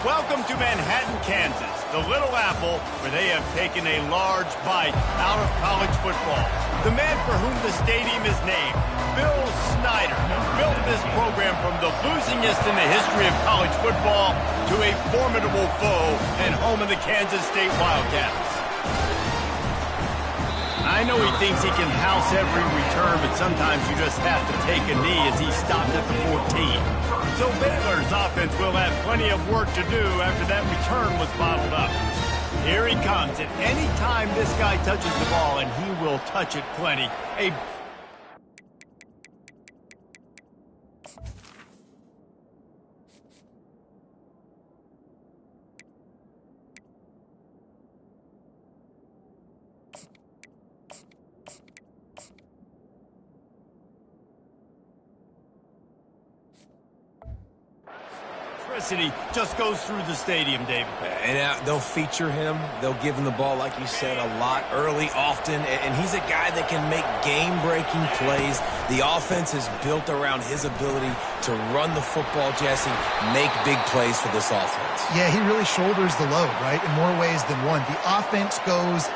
Welcome to Manhattan, Kansas, the Little Apple, where they have taken a large bite out of college football. The man for whom the stadium is named, Bill Snyder, built this program from the losingest in the history of college football to a formidable foe and home of the Kansas State Wildcats. I know he thinks he can house every return, but sometimes you just have to take a knee as he stopped at the 14. So Baylor's offense will have plenty of work to do after that return was bottled up. Here he comes, and any time this guy touches the ball, and he will touch it plenty, just goes through the stadium, David. And they'll feature him. They'll give him the ball, like you said, a lot, early, often. And he's a guy that can make game-breaking plays. The offense is built around his ability to run the football, Jesse, make big plays for this offense. Yeah, he really shoulders the load, right, in more ways than one. The offense goes...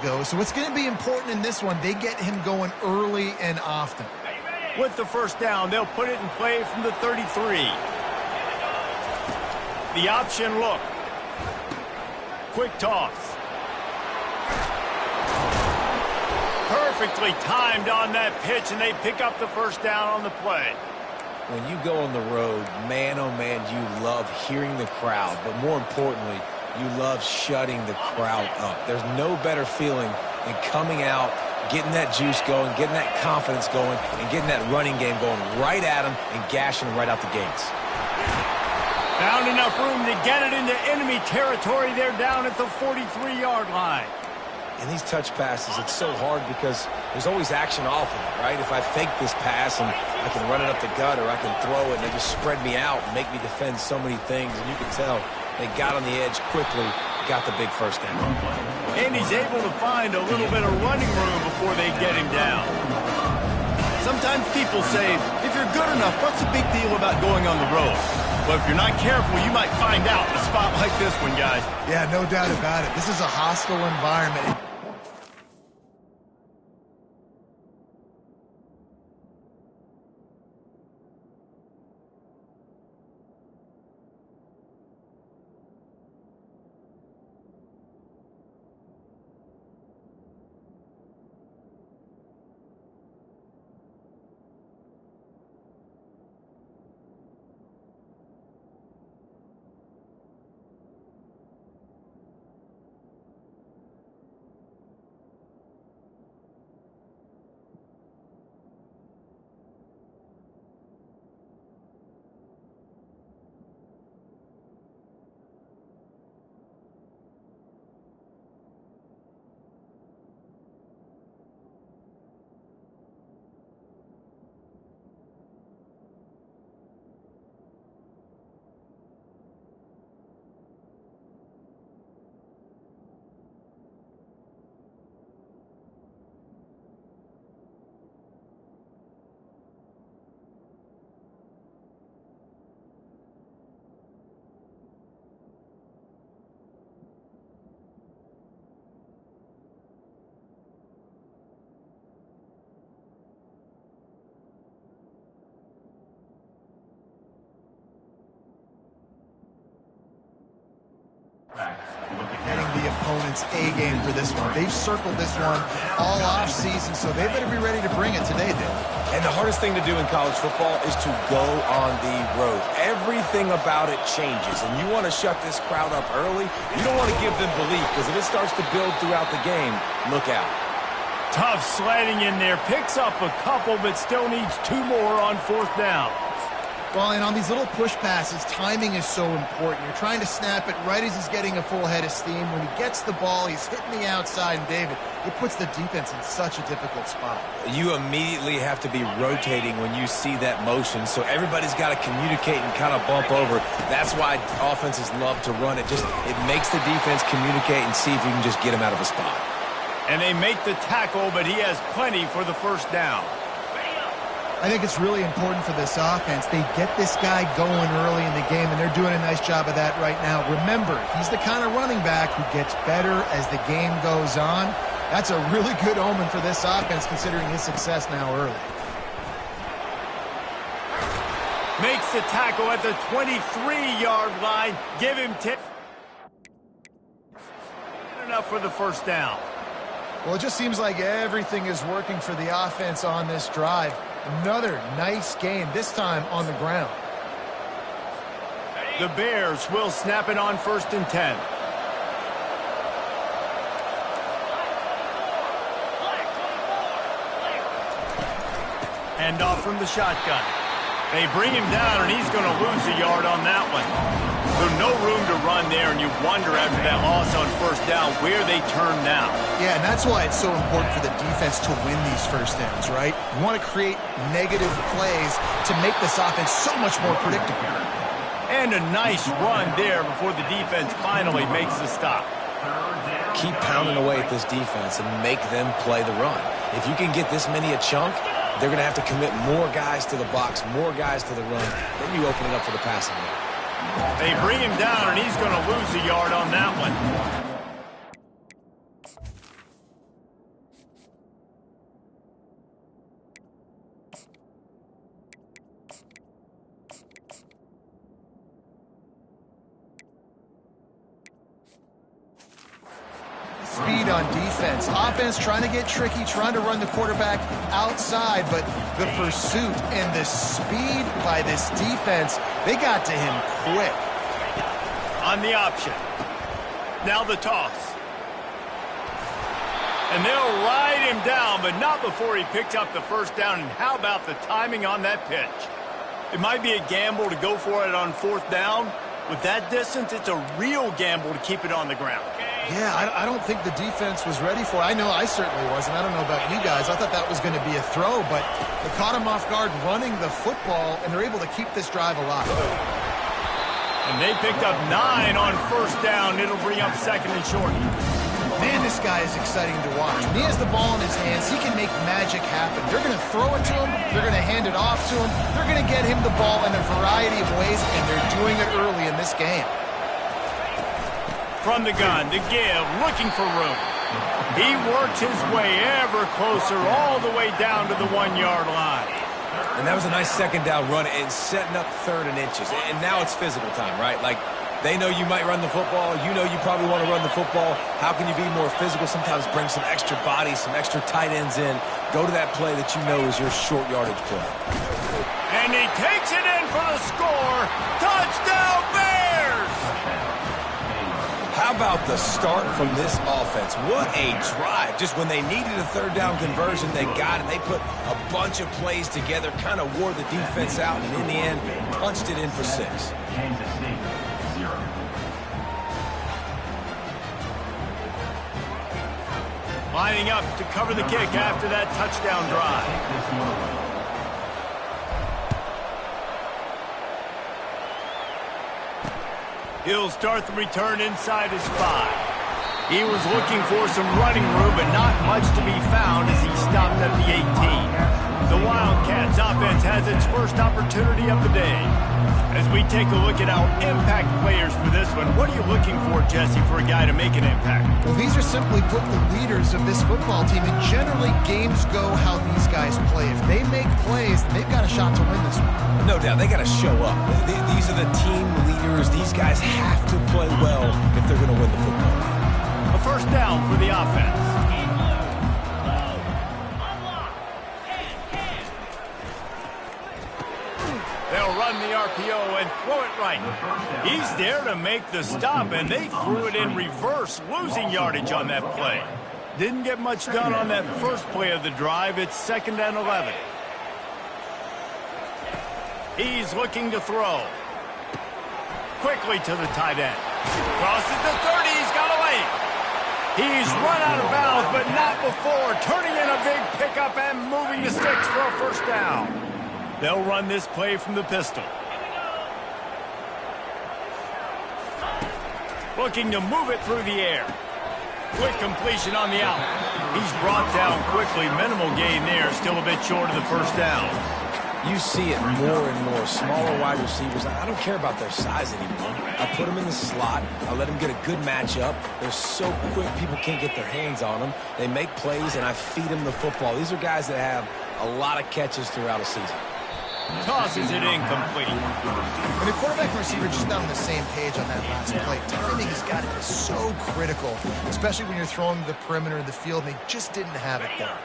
goes. So it's going to be important in this one. They get him going early and often. With the first down, they'll put it in play from the 33. The option look. Quick toss. Perfectly timed on that pitch, and they pick up the first down on the play. When you go on the road, man, oh man, you love hearing the crowd. But more importantly, you love shutting the crowd up. There's no better feeling than coming out, getting that juice going, getting that confidence going, and getting that running game going right at them and gashing them right out the gates. Found enough room to get it into enemy territory. They're down at the 43-yard line. In these touch passes, it's so hard because there's always action off of it, right? If I fake this pass and I can run it up the gut or I can throw it and they just spread me out and make me defend so many things, and you can tell they got on the edge quickly, got the big first down. And he's able to find a little bit of running room before they get him down. Sometimes people say, if you're good enough, what's the big deal about going on the road? But if you're not careful, you might find out in a spot like this one, guys. Yeah, no doubt about it. This is a hostile environment. Getting the opponent's A-game for this one. They've circled this one all off-season, so they better be ready to bring it today, Dave. And the hardest thing to do in college football is to go on the road. Everything about it changes, and you want to shut this crowd up early. You don't want to give them belief, because if it starts to build throughout the game, look out. Tough sledding in there. Picks up a couple, but still needs 2 more on 4th down. Well, and on these little push passes, timing is so important. You're trying to snap it right as he's getting a full head of steam. When he gets the ball, he's hitting the outside, and David, it puts the defense in such a difficult spot. You immediately have to be rotating when you see that motion, so everybody's got to communicate and kind of bump over. That's why offenses love to run it. It makes the defense communicate and see if you can just get him out of a spot. And they make the tackle, but he has plenty for the first down. I think it's really important for this offense. They get this guy going early in the game, and they're doing a nice job of that right now. Remember, he's the kind of running back who gets better as the game goes on. That's a really good omen for this offense, considering his success now early. Makes the tackle at the 23-yard line. Give him 10. Enough for the first down. Well, it just seems like everything is working for the offense on this drive. Another nice game, this time on the ground. The Bears will snap it on 1st and 10. Hand off from the shotgun. They bring him down, and he's going to lose a yard on that one. So no room to run there, and you wonder after that loss on 1st down where they turn now. Yeah, and that's why it's so important for the defense to win these first downs, right? You want to create negative plays to make this offense so much more predictable. And a nice run there before the defense finally makes the stop. Keep pounding away at this defense and make them play the run. If you can get this many a chunk, they're going to have to commit more guys to the box, more guys to the run. Then you open it up for the passing game. They bring him down, and he's going to lose a yard on that one. on defense. Offense trying to get tricky, trying to run the quarterback outside, but the pursuit and the speed by this defense, they got to him quick. On the option. Now the toss. And they'll ride him down, but not before he picks up the first down. And how about the timing on that pitch? It might be a gamble to go for it on fourth down. With that distance, it's a real gamble to keep it on the ground. Yeah, I don't think the defense was ready for it. I know I certainly wasn't. I don't know about you guys. I thought that was going to be a throw, but they caught him off guard running the football, and they're able to keep this drive alive. And they picked up 9 on first down. It'll bring up second and short. Man, this guy is exciting to watch. When he has the ball in his hands, he can make magic happen. They're going to throw it to him. They're going to hand it off to him. They're going to get him the ball in a variety of ways, and they're doing it early in this game. From the gun to give, looking for room. He works his way ever closer all the way down to the 1-yard line. And that was a nice second down run and setting up third and inches. And now it's physical time, right? Like, they know you might run the football. You know you probably want to run the football. How can you be more physical? Sometimes bring some extra bodies, some extra tight ends in. Go to that play that you know is your short yardage play. And he takes it in for the score. Touchdown, Bears! How about the start from this offense? What a drive. Just when they needed a third down conversion, they got it. They put a bunch of plays together, kind of wore the defense out, and in the end, punched it in for 6. Lining up to cover the kick after that touchdown drive. He'll start the return inside his 5. He was looking for some running room, but not much to be found as he stopped at the 18. The Wildcats offense has its first opportunity of the day. As we take a look at our impact players for this one, what are you looking for, Jesse, for a guy to make an impact? Well, these are simply put the leaders of this football team, and generally games go how these guys play. If they make plays, they've got a shot to win this one. No doubt, they got to show up. These are the team leaders. These guys have to play well if they're going to win the football game. A first down for the offense. They'll run the RPO and throw it right. He's there to make the stop, and they threw it in reverse, losing yardage on that play. Didn't get much done on that first play of the drive. It's 2nd and 11. He's looking to throw. Quickly to the tight end. Crosses the 30. He's got away. He's run out of bounds, but not before. Turning in a big pickup and moving the sticks for a first down. They'll run this play from the pistol. Looking to move it through the air. Quick completion on the out. He's brought down quickly. Minimal gain there. Still a bit short of the first down. You see it more and more. Smaller wide receivers. I don't care about their size anymore. I put them in the slot. I let them get a good matchup. They're so quick, people can't get their hands on them. They make plays, and I feed them the football. These are guys that have a lot of catches throughout a season. Tosses it incomplete. When the quarterback and receiver just not on the same page on that last play, timing has got to be so critical, especially when you're throwing the perimeter of the field, and they just didn't have it there.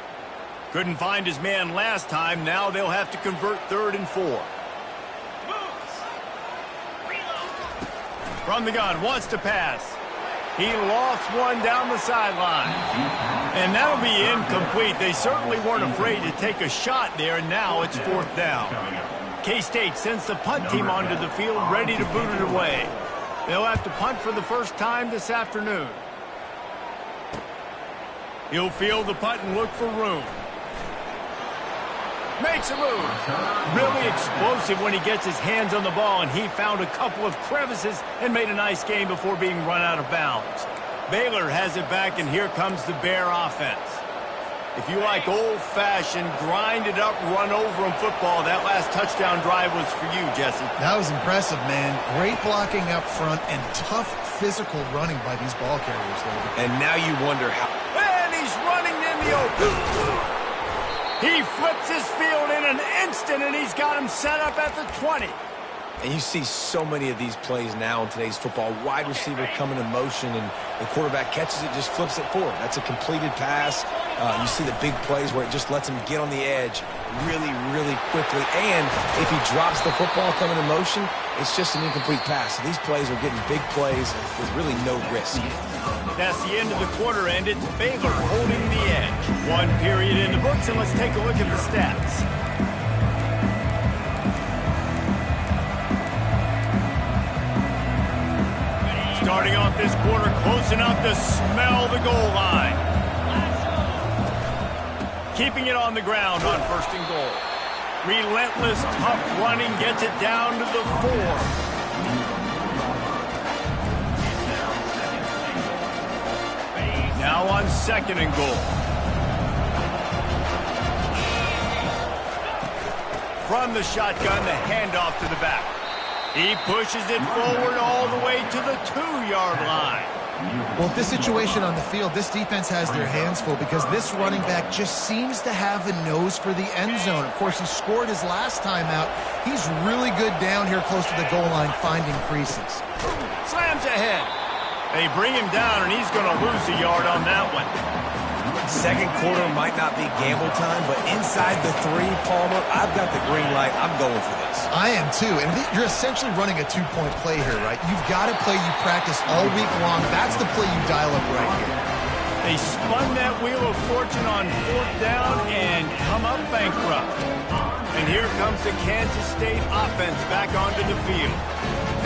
Couldn't find his man last time. Now they'll have to convert 3rd and 4. From the gun, wants to pass. He lost one down the sideline. And that'll be incomplete. They certainly weren't afraid to take a shot there, and now it's 4th down. K-State sends the punt team onto the field, ready to boot it away. They'll have to punt for the first time this afternoon. He'll field the punt and look for room. Makes a move. Really explosive when he gets his hands on the ball, and he found a couple of crevices and made a nice game before being run out of bounds. Baylor has it back, and here comes the Bear offense. If you like old-fashioned, grind-it-up, run-over-'em football, that last touchdown drive was for you, Jesse. That was impressive, man. Great blocking up front and tough physical running by these ball carriers, David. And now you wonder how... And he's running in the open. He flips his field in an instant, and he's got him set up at the 20. And you see so many of these plays now in today's football. Wide receiver coming in motion, and the quarterback catches it, just flips it forward. That's a completed pass. You see the big plays where it just lets him get on the edge really, really quickly. And if he drops the football coming in motion, it's just an incomplete pass. So these plays are getting big plays with really no risk. That's the end of the quarter, and it's Baylor holding the edge. One period in the books, and let's take a look at the stats. Starting off this quarter, close enough to smell the goal line. Keeping it on the ground on 1st and goal. Relentless, tough running gets it down to the 4. Now on 2nd and goal. From the shotgun, the handoff to the back. He pushes it forward all the way to the 2-yard line. Well, with this situation on the field, this defense has their hands full because this running back just seems to have a nose for the end zone. Of course, he scored his last time out. He's really good down here close to the goal line, finding creases. Slams ahead. They bring him down, and he's going to lose a yard on that one. Second quarter might not be gamble time, but inside the 3, Palmer, I've got the green light. I'm going for this. I am too, and you're essentially running a 2-point play here, right? You've got a play you practice all week long. That's the play you dial up right here. They spun that wheel of fortune on 4th down and come up bankrupt. And here comes the Kansas State offense back onto the field.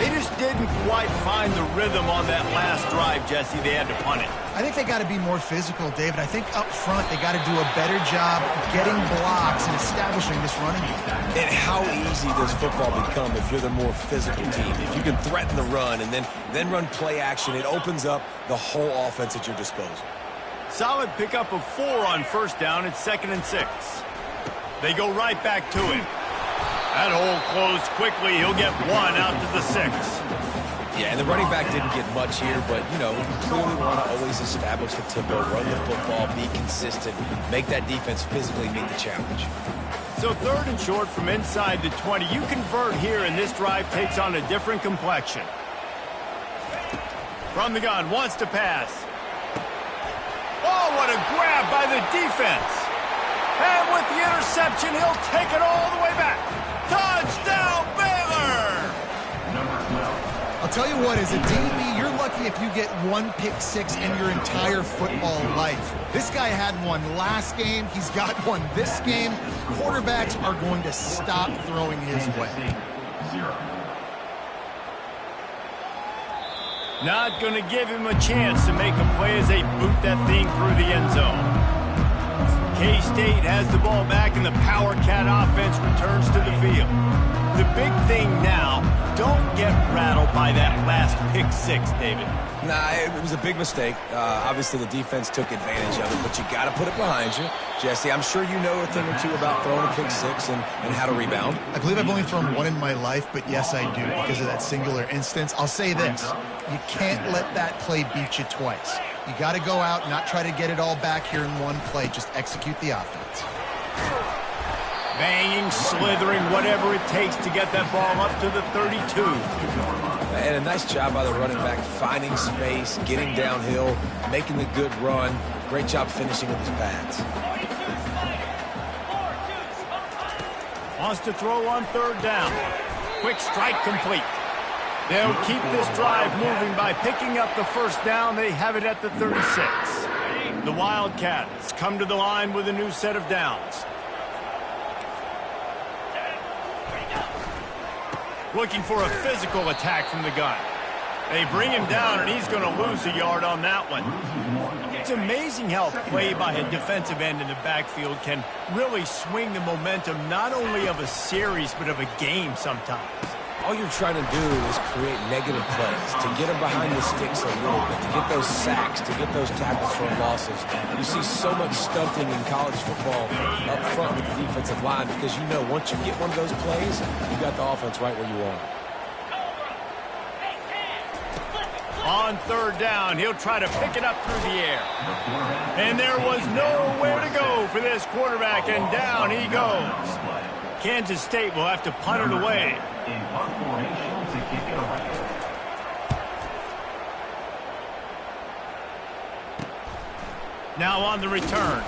They just didn't quite find the rhythm on that last drive, Jesse. They had to punt it. I think they got to be more physical, David. I think up front they got to do a better job getting blocks and establishing this running game. And how easy does football become if you're the more physical team? If you can threaten the run and then run play action, it opens up the whole offense at your disposal. Solid pickup of 4 on 1st down. It's 2nd and 6. They go right back to him. That hole closed quickly. He'll get 1 out to the 6. Yeah, and the running back didn't get much here, but, you know, you clearly want to always establish the tempo, run the football, be consistent, make that defense physically meet the challenge. So 3rd and short from inside the 20. You convert here, and this drive takes on a different complexion. From the gun, wants to pass. Oh, what a grab by the defense. And with the interception, he'll take it all the way back. Touchdown, Baylor! I'll tell you what, as a DB, you're lucky if you get 1 pick 6 in your entire football life. This guy had 1 last game. He's got 1 this game. Quarterbacks are going to stop throwing his way. Not going to give him a chance to make a play as they boot that thing through the end zone. K-State has the ball back, and the Power Cat offense returns to the field. The big thing now, don't get rattled by that last pick 6, David. Nah, it was a big mistake. Obviously, the defense took advantage of it, but you got to put it behind you. Jesse, I'm sure you know a thing or two about throwing a pick 6 and how to rebound. I believe I've only thrown 1 in my life, but yes, I do because of that singular instance. I'll say this. You can't let that play beat you twice. You got to go out, not try to get it all back here in 1 play. Just execute the offense. Banging, slithering, whatever it takes to get that ball up to the 32. And a nice job by the running back, finding space, getting downhill, making the good run. Great job finishing with his pads. Wants to throw on 3rd down. Quick strike complete. They'll keep this drive moving by picking up the 1st down. They have it at the 36. The Wildcats come to the line with a new set of downs. Looking for a physical attack from the gun. They bring him down, and he's going to lose a yard on that one. It's amazing how play by a defensive end in the backfield can really swing the momentum not only of a series but of a game sometimes. All you're trying to do is create negative plays, to get them behind the sticks a little bit, to get those sacks, to get those tackles for losses. You see so much stunting in college football up front with the defensive line because you know once you get one of those plays, you got the offense right where you want it. On 3rd down, he'll try to pick it up through the air. And there was nowhere to go for this quarterback, and down he goes. Kansas State will have to punt it away. In punt formation to kick it away. Now on the return.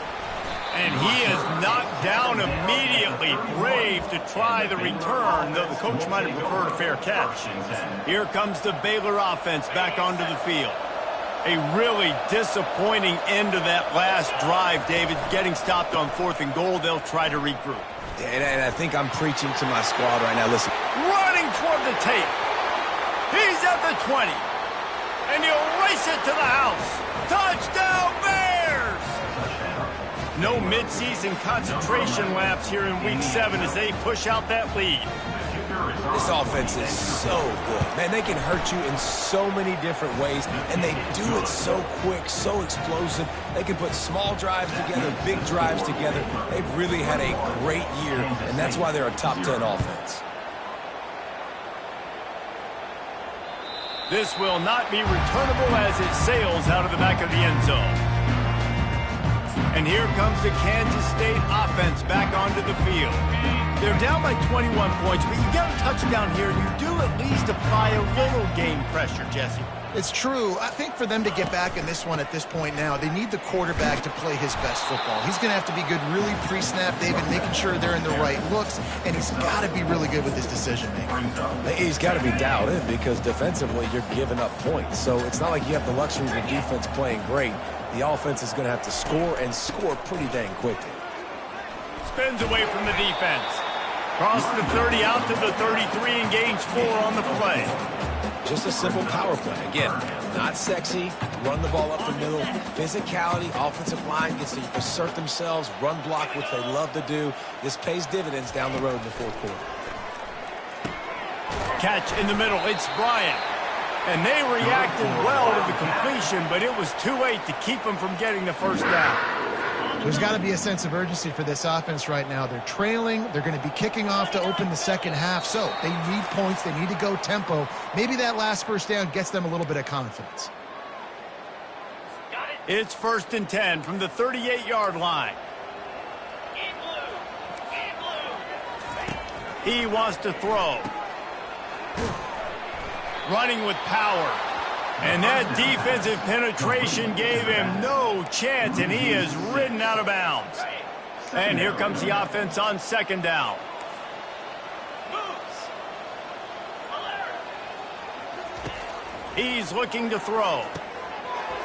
And he is knocked down immediately. Brave to try the return, though the coach might have preferred a fair catch. Here comes the Baylor offense back onto the field. A really disappointing end to that last drive, David. Getting stopped on 4th and goal, they'll try to regroup. And I think I'm preaching to my squad right now. Listen. Running toward the tape. He's at the 20. And he'll race it to the house. Touchdown, Bears! No midseason concentration laps here in Week 7 as they push out that lead. This offense is so good. Man, they can hurt you in so many different ways, and they do it so quick, so explosive. They can put small drives together, big drives together. They've really had a great year, and that's why they're a top 10 offense. This will not be returnable as it sails out of the back of the end zone. And here comes the Kansas State offense back onto the field. They're down by 21 points, but you get a touchdown here, and you do at least apply a little game pressure, Jesse. It's true. I think for them to get back in this one at this point now, they need the quarterback to play his best football. He's going to have to be good really pre-snap, David, making sure they're in the right looks, and he's got to be really good with his decision-making. He's got to be dialed in because defensively you're giving up points. So it's not like you have the luxury of the defense playing great. The offense is going to have to score and score pretty dang quickly. Spins away from the defense. Cross the 30 out to the 33 and gains 4 on the play. Just a simple power play. Again, not sexy, run the ball up the middle, physicality, offensive line gets to assert themselves, run block, which they love to do. This pays dividends down the road in the 4th quarter. Catch in the middle, it's Bryant. And they reacted well to the completion, but it was too late to keep them from getting the first down. There's got to be a sense of urgency for this offense right now. They're trailing. They're going to be kicking off to open the second half. So they need points. They need to go tempo. Maybe that last first down gets them a little bit of confidence. It's 1st and 10 from the 38-yard line. He wants to throw. Running with power. And that defensive penetration gave him no chance, and he is ridden out of bounds. And here comes the offense on 2nd down. He's looking to throw.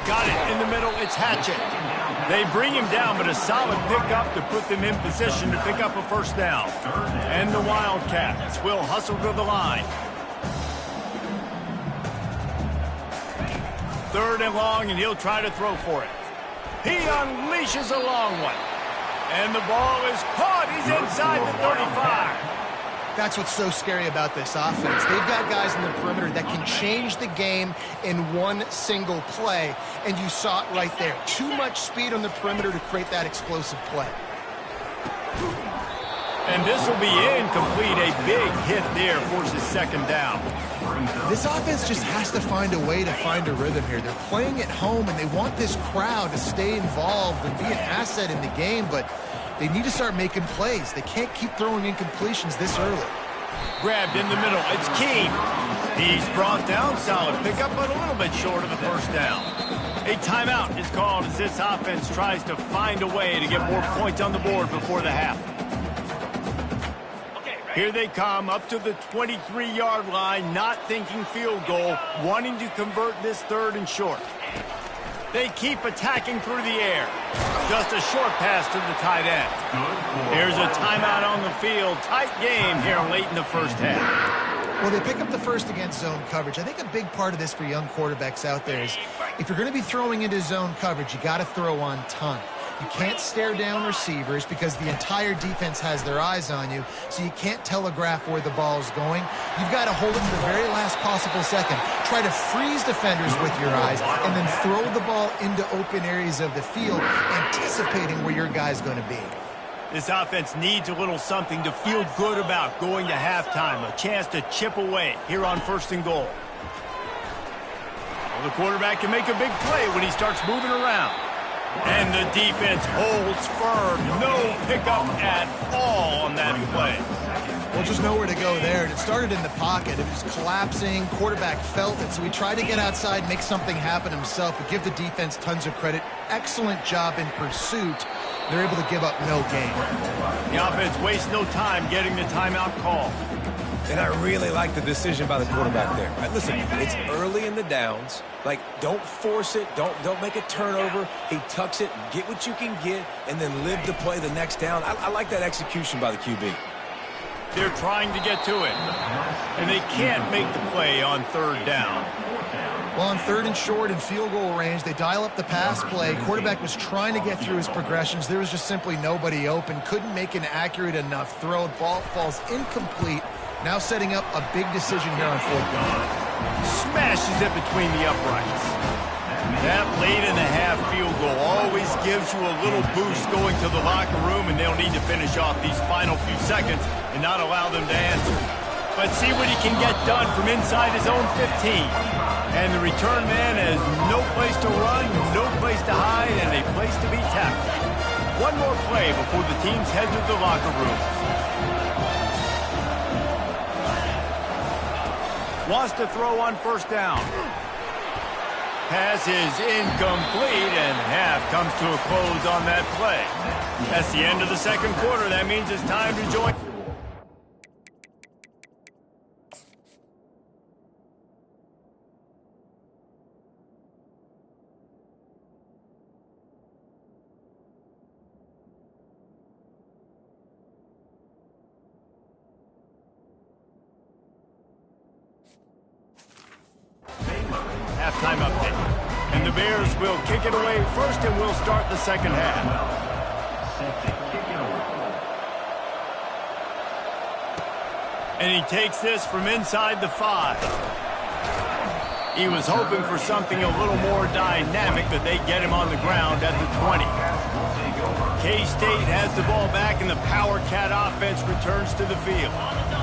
Got it in the middle. It's Hatchett. They bring him down, but a solid pickup to put them in position to pick up a first down. And the Wildcats will hustle to the line. 3rd and long, and he'll try to throw for it. He unleashes a long one. And the ball is caught. He's inside the 35. That's what's so scary about this offense. They've got guys in the perimeter that can change the game in one single play, and you saw it right there. Too much speed on the perimeter to create that explosive play. And this will be incomplete. A big hit there forces 2nd down. This offense just has to find a way to find a rhythm here. They're playing at home, and they want this crowd to stay involved and be an asset in the game, but they need to start making plays. They can't keep throwing incompletions this early. Grabbed in the middle. It's Keene. He's brought down. Solid pickup, but a little bit short of the first down. A timeout is called as this offense tries to find a way to get more points on the board before the half. Here they come up to the 23-yard line, not thinking field goal, wanting to convert this 3rd and short. They keep attacking through the air. Just a short pass to the tight end. Here's a timeout on the field. Tight game here late in the first half. Well, they pick up the first against zone coverage. I think a big part of this for young quarterbacks out there is if you're going to be throwing into zone coverage, you got to throw on time. You can't stare down receivers because the entire defense has their eyes on you, so you can't telegraph where the ball is going. You've got to hold it to the very last possible second. Try to freeze defenders with your eyes and then throw the ball into open areas of the field, anticipating where your guy's going to be. This offense needs a little something to feel good about going to halftime, a chance to chip away here on 1st and goal. Well, the quarterback can make a big play when he starts moving around. And the defense holds firm. No pickup at all on that play. Well, just nowhere to go there. It started in the pocket. It was collapsing. Quarterback felt it, so he tried to get outside, make something happen himself, but give the defense tons of credit. Excellent job in pursuit. They're able to give up no gain. The offense wastes no time getting the timeout call. And I really like the decision by the quarterback there. Right, listen, it's early in the downs. Like, don't force it. Don't make a turnover. He tucks it, get what you can get, and then live to play the next down. I like that execution by the QB. They're trying to get to it, and they can't make the play on third down. Well, on third and short and field goal range, they dial up the pass play. Quarterback was trying to get through his progressions. There was just simply nobody open. Couldn't make an accurate enough throw. Ball falls incomplete. Now setting up a big decision here on fourth down. Smashes it between the uprights. That late-in-the-half field goal always gives you a little boost going to the locker room, and they'll need to finish off these final few seconds and not allow them to answer. But see what he can get done from inside his own 15. And the return man has no place to run, no place to hide, and a place to be tackled. One more play before the teams head to the locker rooms. Wants to throw on first down. Pass is incomplete, and half comes to a close on that play. That's the end of the second quarter. That means it's time to join. Halftime update. And the Bears will kick it away first, and we'll start the second half. And he takes this from inside the 5. He was hoping for something a little more dynamic, but they get him on the ground at the 20. K-State has the ball back, and the Power Cat offense returns to the field.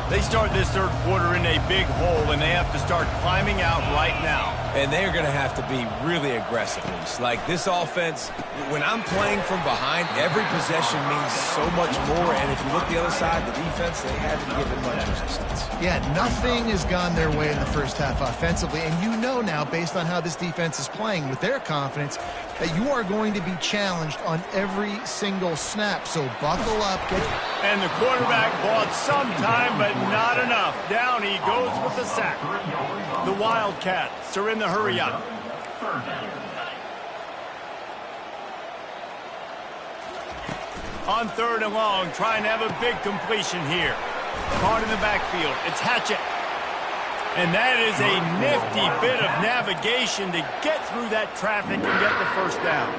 They start this third quarter in a big hole, and they have to start climbing out right now. And they're going to have to be really aggressive. Like, this offense, when I'm playing from behind, every possession means so much more. And if you look the other side, the defense, they haven't given much resistance. Yeah, nothing has gone their way in the first half offensively. And you know now, based on how this defense is playing with their confidence, that you are going to be challenged on every single snap. So buckle up. And the quarterback bought some time, but not enough. Down he goes with the sack. The Wildcats are in the hurry up. On third and long, trying to have a big completion here. Caught in the backfield. It's Hatchett. And that is a nifty bit of navigation to get through that traffic and get the first down.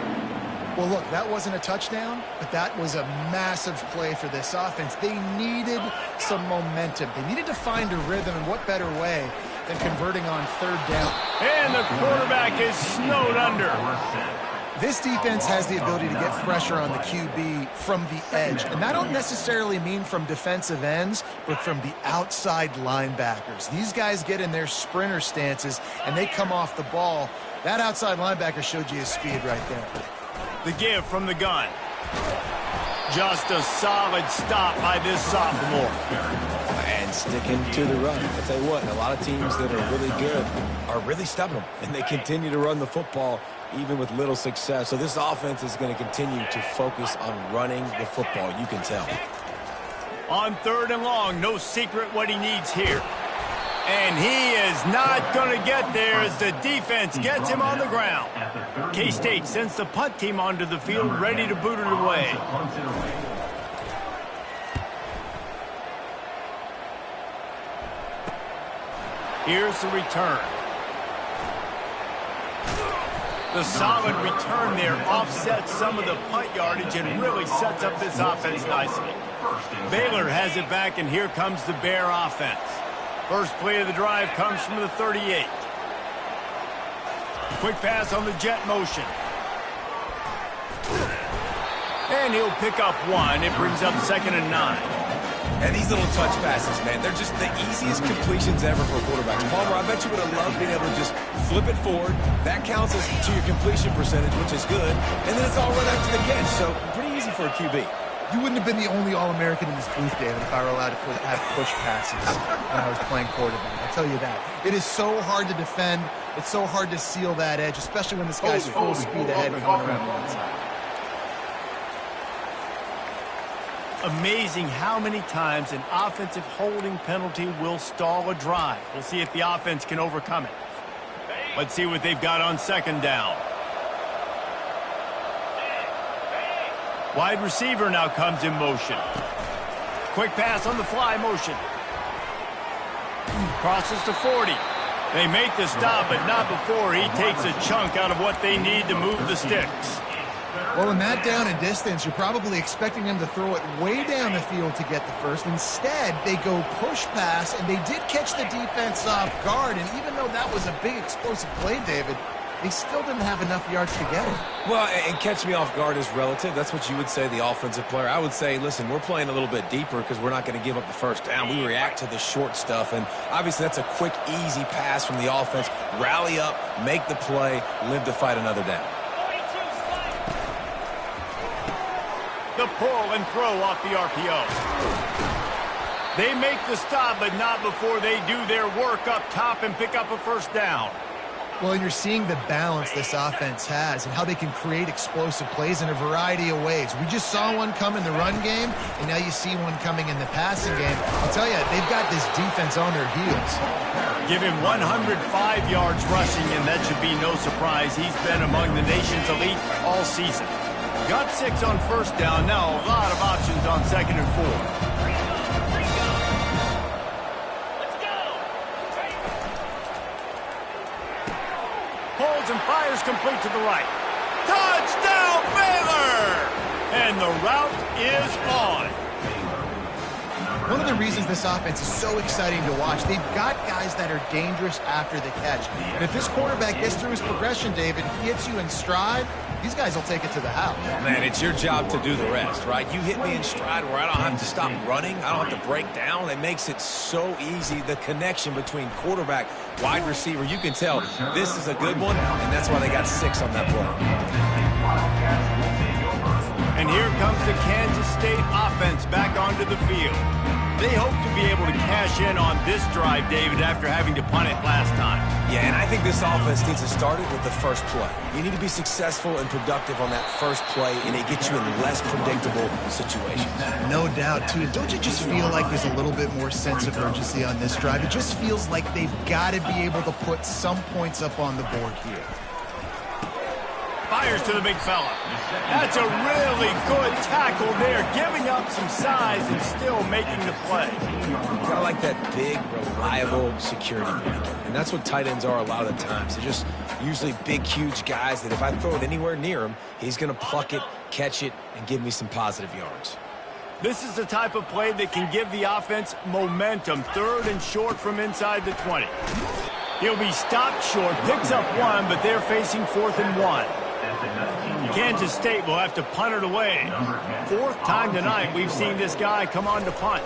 Well, look, that wasn't a touchdown, but that was a massive play for this offense. They needed some momentum. They needed to find a rhythm, and what better way than converting on third down. And the quarterback is snowed under. This defense has the ability to get pressure on the QB from the edge. And that don't necessarily mean from defensive ends, but from the outside linebackers. These guys get in their sprinter stances, and they come off the ball. That outside linebacker showed you his speed right there. The give from the gun. Just a solid stop by this sophomore. And sticking to the run. I'll tell you what, a lot of teams that are really good are really stubborn, and they continue to run the football even with little success. So this offense is going to continue to focus on running the football. You can tell. On third and long, no secret what he needs here. And he is not going to get there as the defense gets him on the ground. K-State sends the punt team onto the field, ready to boot it away. Here's the return. The solid return there offsets some of the punt yardage and really sets up this offense nicely. Baylor has it back, and here comes the Bear offense. First play of the drive comes from the 38. Quick pass on the jet motion. And he'll pick up one. It brings up 2nd and 9. And these little touch passes, man, they're just the easiest completions ever for quarterbacks. Palmer, I bet you would have loved being able to just flip it forward. That counts as to your completion percentage, which is good. And then it's all right after the catch, so pretty easy for a QB. You wouldn't have been the only All-American in this booth, David, if I were allowed to have push passes when I was playing quarterback. I'll tell you that. It is so hard to defend. It's so hard to seal that edge, especially when this guy's full speed ahead and going around the inside. Amazing how many times an offensive holding penalty will stall a drive. We'll see if the offense can overcome it. Let's see what they've got on second down. Wide receiver now comes in motion. Quick pass on the fly motion. Crosses to 40. They make the stop, but not before he takes a chunk out of what they need to move the sticks. Well, in that down and distance, you're probably expecting them to throw it way down the field to get the first. Instead, they go push pass, and they did catch the defense off guard. And even though that was a big explosive play, David, they still didn't have enough yards to get it. Well, and catch me off guard is relative. That's what you would say, the offensive player. I would say, listen, we're playing a little bit deeper because we're not going to give up the first down. We react to the short stuff, and obviously that's a quick, easy pass from the offense. Rally up, make the play, live to fight another down. The pull and throw off the RPO. They make the stop, but not before they do their work up top and pick up a first down. Well, and you're seeing the balance this offense has and how they can create explosive plays in a variety of ways. We just saw one come in the run game, and now you see one coming in the passing game. I'll tell you, they've got this defense on their heels. Give him 105 yards rushing, and that should be no surprise. He's been among the nation's elite all season. Got 6 on first down. Now a lot of options on second and 4. Pulls and fires complete to the right. Touchdown, Baylor! And the route is on. One of the reasons this offense is so exciting to watch, they've got guys that are dangerous after the catch. And if this quarterback gets through his progression, David, he hits you in stride, these guys will take it to the house. Man, it's your job to do the rest, right? You hit me in stride where I don't have to stop running. I don't have to break down. It makes it so easy. The connection between quarterback, wide receiver, you can tell this is a good one, and that's why they got 6 on that play. And here comes the Kansas State offense back onto the field. They hope to be able to cash in on this drive, David, after having to punt it last time. Yeah, and I think this offense needs to start it with the first play. You need to be successful and productive on that first play, and it gets you in less predictable situations. No doubt, too. Don't you just feel like there's a little bit more sense of urgency on this drive? It just feels like they've got to be able to put some points up on the board here. Fires to the big fella. That's a really good tackle there, giving up some size and still making the play. Kind of like that big, reliable security blanket. And that's what tight ends are a lot of the times. They're just usually big, huge guys that if I throw it anywhere near him, he's going to pluck it, catch it, and give me some positive yards. This is the type of play that can give the offense momentum. 3rd and short from inside the 20. He'll be stopped short, picks up 1, but they're facing 4th and 1. Kansas State will have to punt it away. 4th time tonight we've seen this guy come on to punt.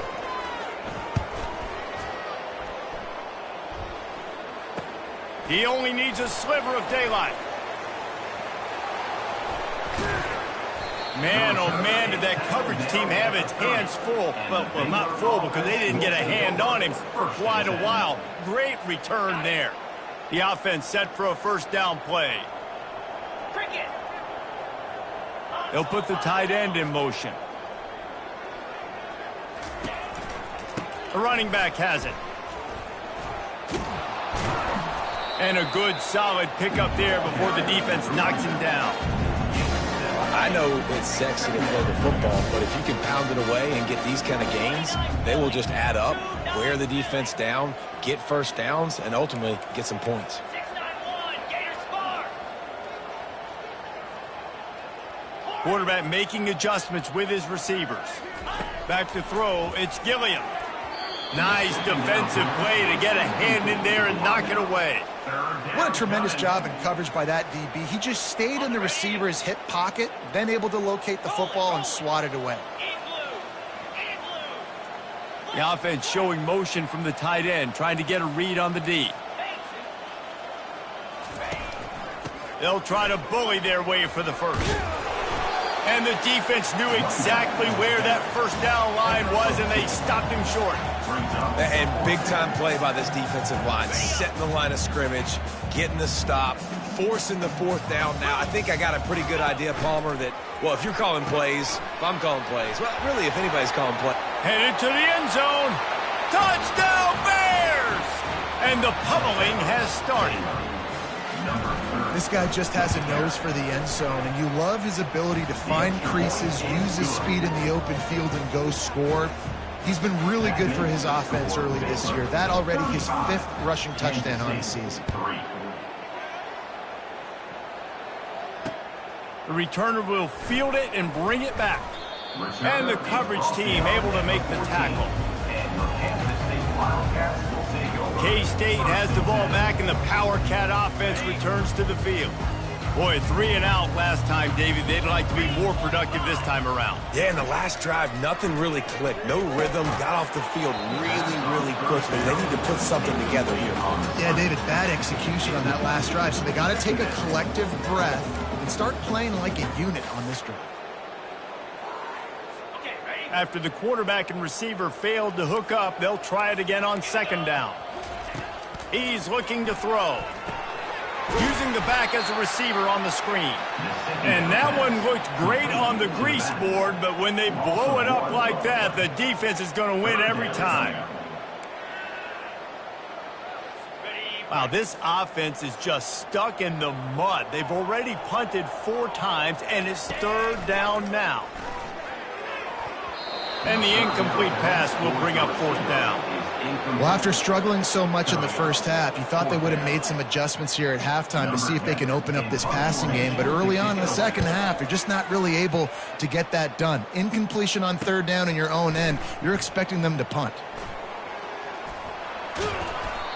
He only needs a sliver of daylight. Man, oh man, did that coverage team have its hands full. Well, not full because they didn't get a hand on him for quite a while. Great return there. The offense set for a first down play. They'll put the tight end in motion. The running back has it. And a good, solid pickup there before the defense knocks him down. I know it's sexy to play the football, but if you can pound it away and get these kind of gains, they will just add up, wear the defense down, get first downs, and ultimately get some points. Quarterback making adjustments with his receivers. Back to throw, it's Gilliam. Nice defensive play to get a hand in there and knock it away. What a tremendous job in coverage by that DB. He just stayed in the receiver's hip pocket, then able to locate the football and swat it away. The offense showing motion from the tight end, trying to get a read on the D. They'll try to bully their way for the first. And the defense knew exactly where that first down line was, and they stopped him short. And big-time play by this defensive line, setting the line of scrimmage, getting the stop, forcing the fourth down. Now, I think I got a pretty good idea, Palmer, that, well, if you're calling plays, if I'm calling plays, well, really, if anybody's calling plays. Headed to the end zone. Touchdown, Bears! And the pummeling has started. This guy just has a nose for the end zone, and you love his ability to find creases, use his speed in the open field, and go score. He's been really good for his offense early this year. That already his 5th rushing touchdown on the season. The returner will field it and bring it back. And the coverage team able to make the tackle. K-State has the ball back, and the Power Cat offense returns to the field. Boy, 3 and out last time, David. They'd like to be more productive this time around. Yeah, in the last drive, nothing really clicked. No rhythm, got off the field really quickly. They need to put something together here. Yeah, David, bad execution on that last drive, so they got to take a collective breath and start playing like a unit on this drive. After the quarterback and receiver failed to hook up, they'll try it again on 2nd down. He's looking to throw. Using the back as a receiver on the screen. And that one looked great on the grease board, but when they blow it up like that, the defense is going to win every time. Wow, this offense is just stuck in the mud. They've already punted 4 times, and it's 3rd down now. And the incomplete pass will bring up 4th down. Well, after struggling so much in the first half, you thought they would have made some adjustments here at halftime to see if they can open up this passing game. But early on in the second half, they're just not really able to get that done. Incompletion on 3rd down in your own end, you're expecting them to punt.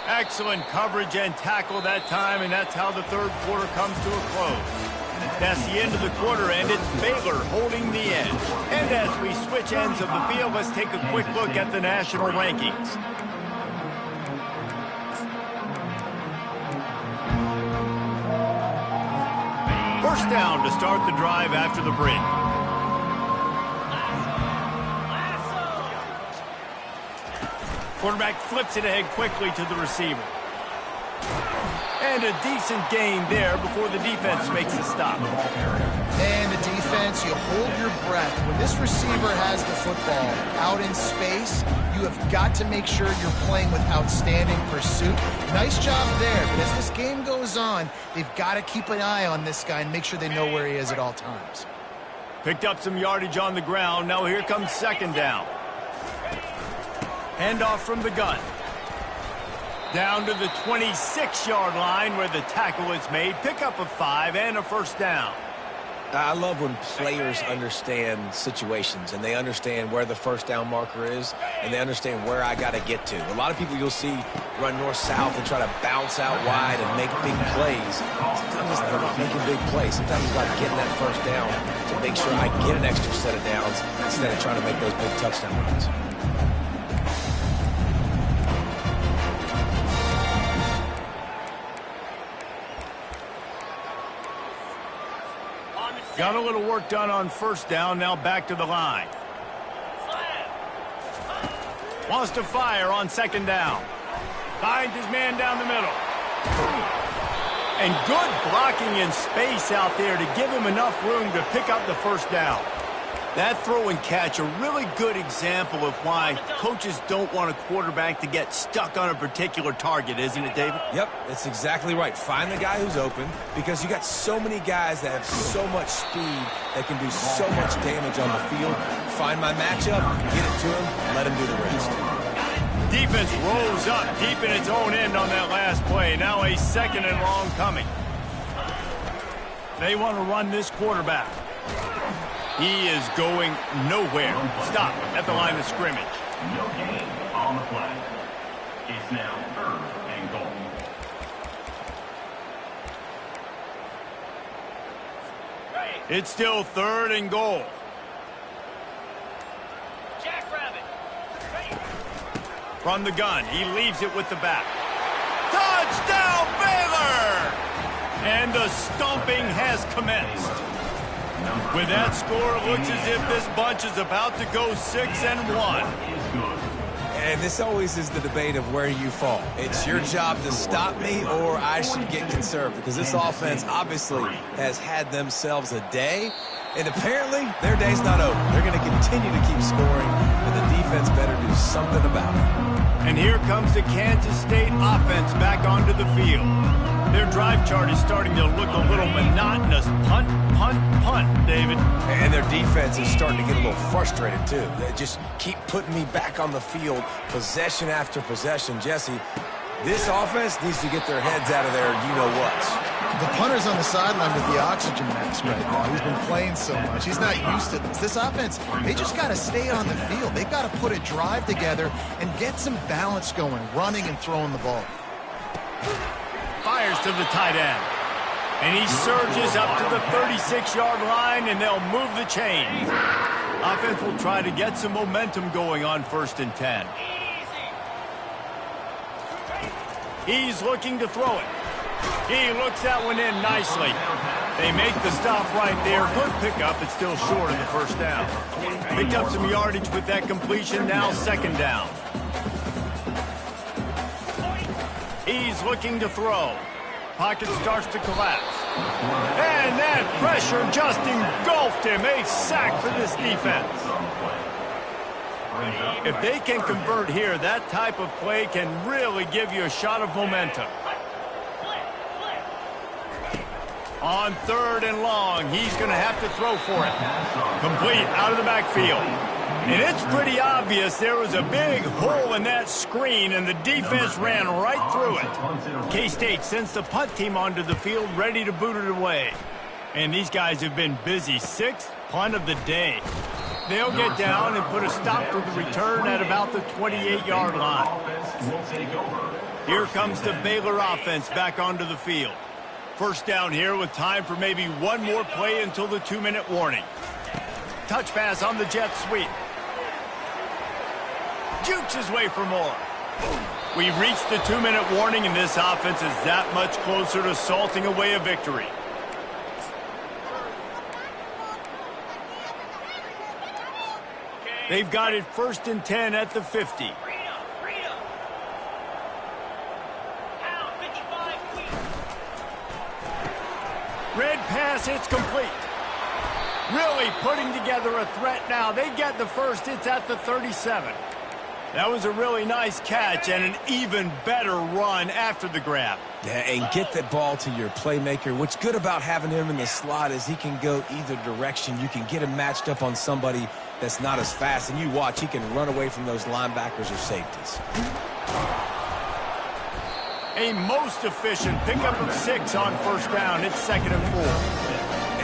Excellent coverage and tackle that time, and that's how the 3rd quarter comes to a close. That's the end of the quarter, and it's Baylor holding the edge. And as we switch ends of the field, let's take a quick look at the national rankings. First down to start the drive after the break. Quarterback flips it ahead quickly to the receiver. And a decent gain there before the defense makes a stop. And the defense, you hold your breath. When this receiver has the football out in space, you have got to make sure you're playing with outstanding pursuit. Nice job there, but as this game goes on, they've got to keep an eye on this guy and make sure they know where he is at all times. Picked up some yardage on the ground. Now here comes 2nd down. Handoff from the gun. Down to the 26-yard line where the tackle is made. Pickup of 5 and a 1st down. I love when players understand situations and they understand where the 1st down marker is and they understand where I got to get to. A lot of people you'll see run north-south and try to bounce out wide and make big plays. Sometimes they're not making big plays. Sometimes you got to get that 1st down to make sure I get an extra set of downs instead of trying to make those big touchdown runs. Got a little work done on 1st down, now back to the line. Wants to fire on 2nd down. Finds his man down the middle. And good blocking in space out there to give him enough room to pick up the 1st down. That throw and catch, a really good example of why coaches don't want a quarterback to get stuck on a particular target, isn't it, David? Yep, that's exactly right. Find the guy who's open because you got so many guys that have so much speed that can do so much damage on the field. Find my matchup, get it to him, let him do the rest. Defense rolls up deep in its own end on that last play. Now a 2nd and long coming. They want to run this quarterback. He is going nowhere. Stop at the line of scrimmage. No gain on the play. It's now 3rd and goal. It's still 3rd and goal. From the gun, he leaves it with the back. Touchdown, Baylor! And the stomping has commenced. With that score, it looks as if this bunch is about to go 6-1. And this always is the debate of where you fall. It's your job to stop me or I should get conservative, because this offense obviously has had themselves a day, and apparently their day's not over. They're going to continue to keep scoring, and the defense better do something about it. And here comes the Kansas State offense back onto the field. Their drive chart is starting to look a little monotonous. Punt, punt, punt, David. And their defense is starting to get a little frustrated, too. They just keep putting me back on the field, possession after possession. Jesse, this offense needs to get their heads out of there, you-know-what. The punter's on the sideline with the oxygen mask right now. He's been playing so much. He's not used to this. This offense, they just got to stay on the field. They've got to put a drive together and get some balance going, running and throwing the ball. Fires to the tight end. And he surges up to the 36-yard line, and they'll move the chains. Offense will try to get some momentum going on 1st and 10. He's looking to throw it. He looks that one in nicely. They make the stop right there. Good pickup. It's still short of the first down. Picked up some yardage with that completion. Now 2nd down. He's looking to throw. Pocket starts to collapse. And that pressure just engulfed him. A sack for this defense. If they can convert here, that type of play can really give you a shot of momentum. On 3rd and long, he's going to have to throw for it. Complete out of the backfield. And it's pretty obvious there was a big hole in that screen, and the defense ran right through it. K-State sends the punt team onto the field, ready to boot it away. And these guys have been busy. 6th punt of the day. They'll get down and put a stop to the return at about the 28-yard line. Here comes the Baylor offense back onto the field. 1st down here with time for maybe one more play until the 2-minute warning. Touch pass on the jet sweep. Jukes his way for more. We've reached the 2-minute warning, and this offense is that much closer to salting away a victory. They've got it 1st and 10 at the 50. Red pass, it's complete. Really putting together a threat now. They get the first. It's at the 37. That was a really nice catch and an even better run after the grab. Yeah, and get that ball to your playmaker. What's good about having him in the slot is he can go either direction. You can get him matched up on somebody that's not as fast, and you watch, he can run away from those linebackers or safeties. A most efficient pickup of 6 on 1st down. It's 2nd and 4.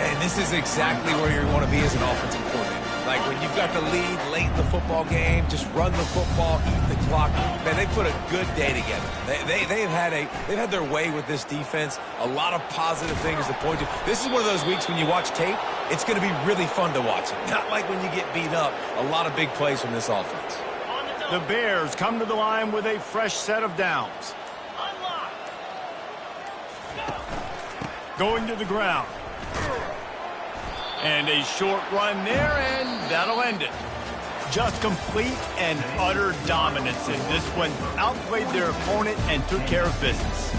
And this is exactly where you want to be as an offensive coordinator. Like when you've got the lead late in the football game, just run the football, eat the clock. Man, they put a good day together. They've had their way with this defense. A lot of positive things to point to. This is one of those weeks when you watch tape, it's going to be really fun to watch it. Not like when you get beat up. A lot of big plays from this offense. The Bears come to the line with a fresh set of downs. Going to the ground. And a short run there, and that'll end it. Just complete and utter dominance in this one. Outplayed their opponent and took care of business.